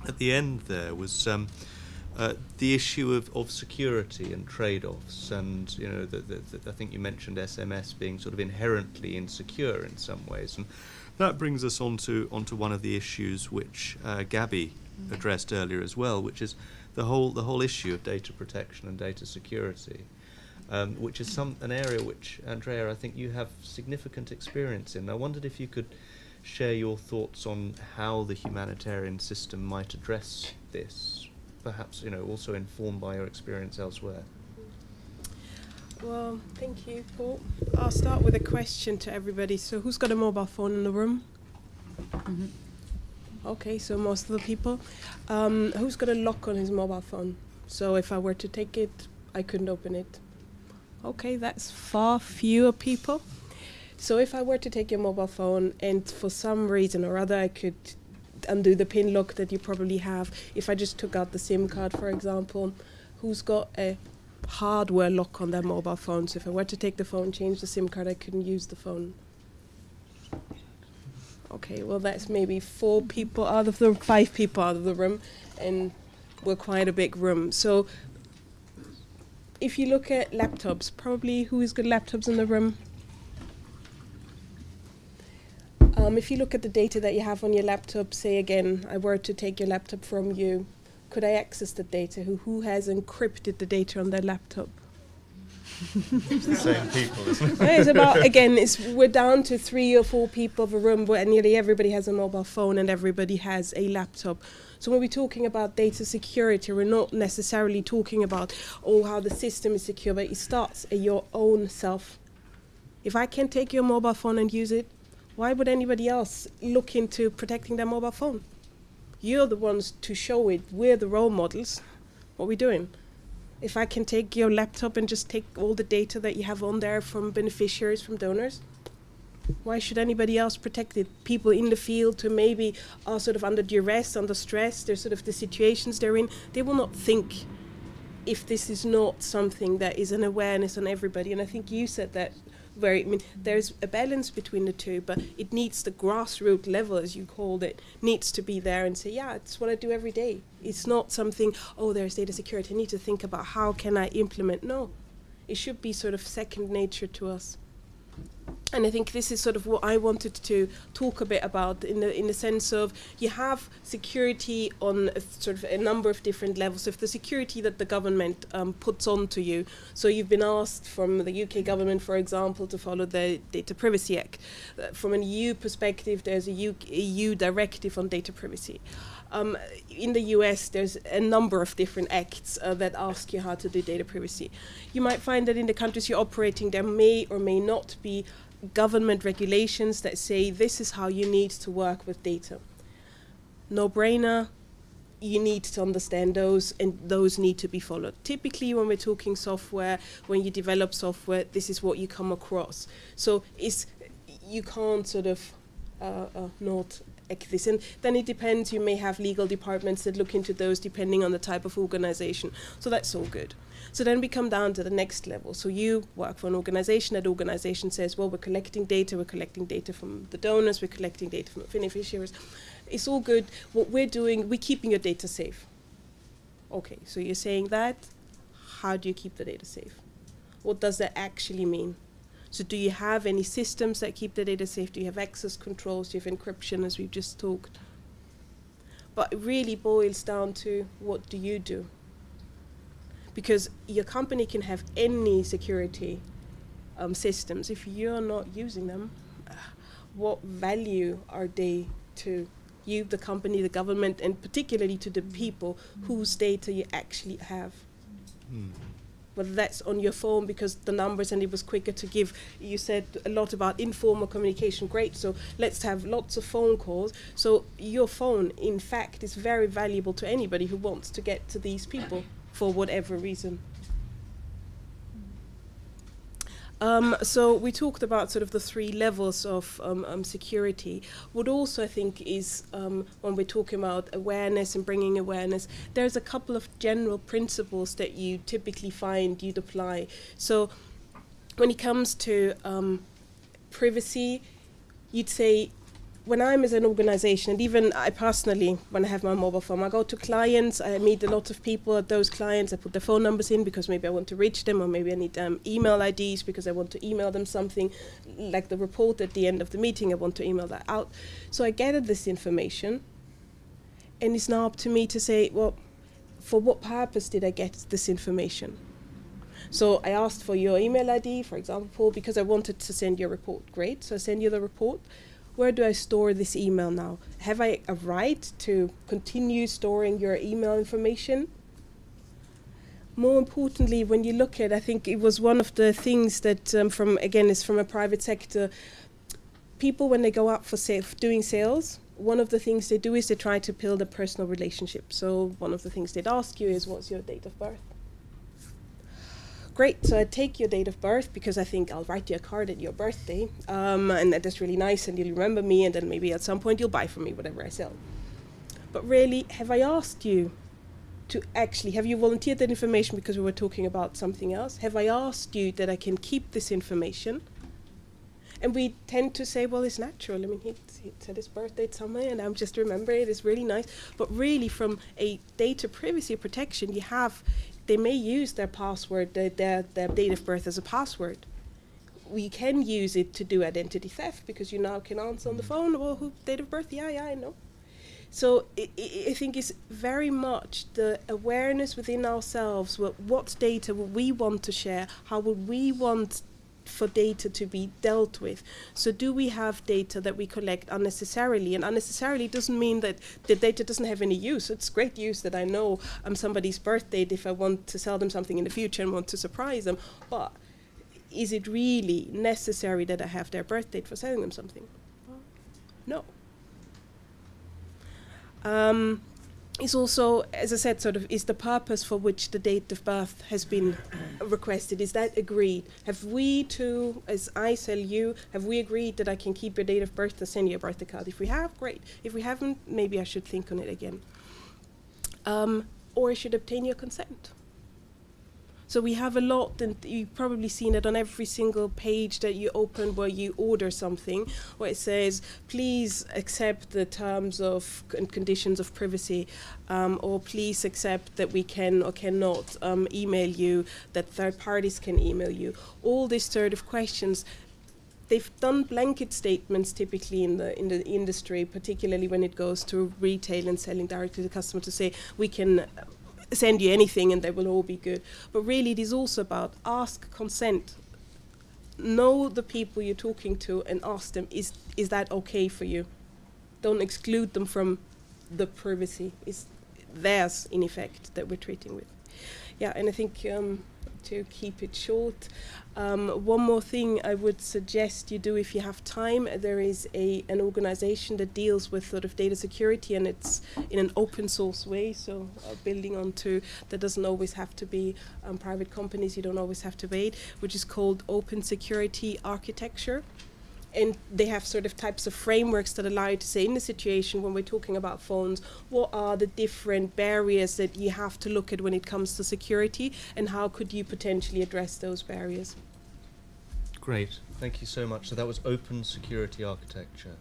at the end there was the issue of security and trade-offs, and you know, I think you mentioned SMS being sort of inherently insecure in some ways, and that brings us onto one of the issues which Gabby addressed earlier as well, which is the whole issue of data protection and data security, which is an area which, Andrea, I think you have significant experience in. I wondered if you could share your thoughts on how the humanitarian system might address this, perhaps, you know, also informed by your experience elsewhere. Well, thank you, Paul. I'll start with a question to everybody. So who's got a mobile phone in the room? Mm-hmm. Okay, so most of the people. Who's got a lock on his mobile phone? So if I were to take it, I couldn't open it. Okay, that's far fewer people. So if I were to take your mobile phone and for some reason or other I could undo the PIN lock that you probably have, if I just took out the SIM card, for example, who's got a hardware lock on their mobile phone? So if I were to take the phone, change the SIM card, I couldn't use the phone. Okay, well that's maybe 5 people out of the room, and we're quite a big room. So if you look at laptops, probably who's got laptops in the room? If you look at the data that you have on your laptop, say again, I were to take your laptop from you, could I access the data? Who has encrypted the data on their laptop? It's the same people, isn't it? It's about, again, we're down to 3 or 4 people of a room where nearly everybody has a mobile phone and everybody has a laptop. So when we're talking about data security, we're not necessarily talking about, how the system is secure, but it starts at your own self. If I can take your mobile phone and use it, why would anybody else look into protecting their mobile phone? You're the ones to show it. We're the role models. What are we doing? If I can take your laptop and just take all the data that you have on there from beneficiaries, from donors, why should anybody else protect it? People in the field who maybe are sort of under duress, under stress, there's sort of the situations they're in, they will not think if this is not something that is an awareness on everybody. And I think you said that there's a balance between the two, but it needs the grassroots level, as you called it, needs to be there and say, yeah, it's what I do every day. It's not something, there's data security, I need to think about how can I implement. No, it should be sort of second nature to us. And I think this is sort of what I wanted to talk a bit about in the sense of you have security on sort of a number of different levels. If the security that the government puts onto you, so you've been asked from the UK government, for example, to follow the Data Privacy Act. From an EU perspective, there's a EU directive on data privacy. In the US, there's a number of different acts that ask you how to do data privacy. You might find that in the countries you're operating, there may or may not be government regulations that say this is how you need to work with data. No-brainer, you need to understand those, and those need to be followed. Typically, when we're talking software, when you develop software, this is what you come across. So you can't sort of not act this. And then it depends, you may have legal departments that look into those depending on the type of organization. So that's all good. So then we come down to the next level. So you work for an organization. That organization says, well, we're collecting data from the donors, we're collecting data from the beneficiaries. It's all good. What we're doing, we're keeping your data safe. Okay, so you're saying that. How do you keep the data safe? What does that actually mean? So do you have any systems that keep the data safe? Do you have access controls? Do you have encryption, as we've just talked? But it really boils down to, what do you do? Because your company can have any security systems. If you're not using them, what value are they to you, the company, the government, and particularly to the people whose data you actually have? Whether that's on your phone because the numbers, and it was quicker to give. You said a lot about informal communication. Great, so let's have lots of phone calls. So your phone, in fact, is very valuable to anybody who wants to get to these people for whatever reason. So we talked about sort of the 3 levels of security. What also I think is, when we're talking about awareness and bringing awareness, there's a couple of general principles that you typically find you'd apply. So when it comes to privacy, you'd say when I'm as an organization, and even I personally, when I have my mobile phone, I go to clients, I meet a lot of people at those clients, I put their phone numbers in because maybe I want to reach them, or maybe I need email IDs because I want to email them something, like the report at the end of the meeting, I want to email that out. So I gathered this information, and it's now up to me to say, well, for what purpose did I get this information? So I asked for your email ID, for example, because I wanted to send you a report. Great, so I send you the report. Where do I store this email now? Have I a right to continue storing your email information? More importantly, when you look at, I think it was one of the things that, is from a private sector, people when they go out for doing sales, one of the things they do is they try to build a personal relationship. So one of the things they'd ask you is, what's your date of birth? Great, so I take your date of birth because I think I'll write you a card at your birthday, and that's really nice, and you'll remember me, and then maybe at some point you'll buy from me whatever I sell. But really, have I asked you to actually, have you volunteered that information because we were talking about something else? Have I asked you that I can keep this information? And we tend to say, well, it's natural. I mean, he said his birth date somewhere, and I'm just remembering it. It's really nice. But really, from a data privacy protection, they may use their password, their date of birth as a password. We can use it to do identity theft because you now can answer on the phone, well, who date of birth? Yeah, I know. So I think it's very much the awareness within ourselves, what data would we want to share, how would we want for data to be dealt with. So do we have data that we collect unnecessarily? And unnecessarily doesn't mean that the data doesn't have any use. It's great use that I know somebody's birth date if I want to sell them something in the future and want to surprise them. But is it really necessary that I have their birth date for selling them something? No. It's also, as I said, is the purpose for which the date of birth has been requested, is that agreed? Have we two, as I sell you, have we agreed that I can keep your date of birth to send you a birthday card? If we have, great. If we haven't, maybe I should think on it again. Or I should obtain your consent. So we have a lot, and you've probably seen it on every single page that you open where you order something, where it says, please accept the terms of and conditions of privacy, or please accept that we can or cannot email you, that third parties can email you. All these sort of questions. They've done blanket statements typically in the industry, particularly when it goes to retail and selling directly to the customer, to say we can send you anything and they will all be good. But really it is also about ask consent. Know the people you're talking to and ask them, is that okay for you? Don't exclude them from the privacy. It's theirs, in effect, that we're treating with. Yeah, and I think to keep it short, one more thing I would suggest you do if you have time. There is an organization that deals with sort of data security, and it's in an open source way, so building onto, that doesn't always have to be private companies, you don't always have to wait, which is called Open Security Architecture. And they have sort of types of frameworks that allow you to say, in the situation when we're talking about phones, what are the different barriers that you have to look at when it comes to security, and how could you potentially address those barriers? Great, thank you so much. So that was Open Security Architecture.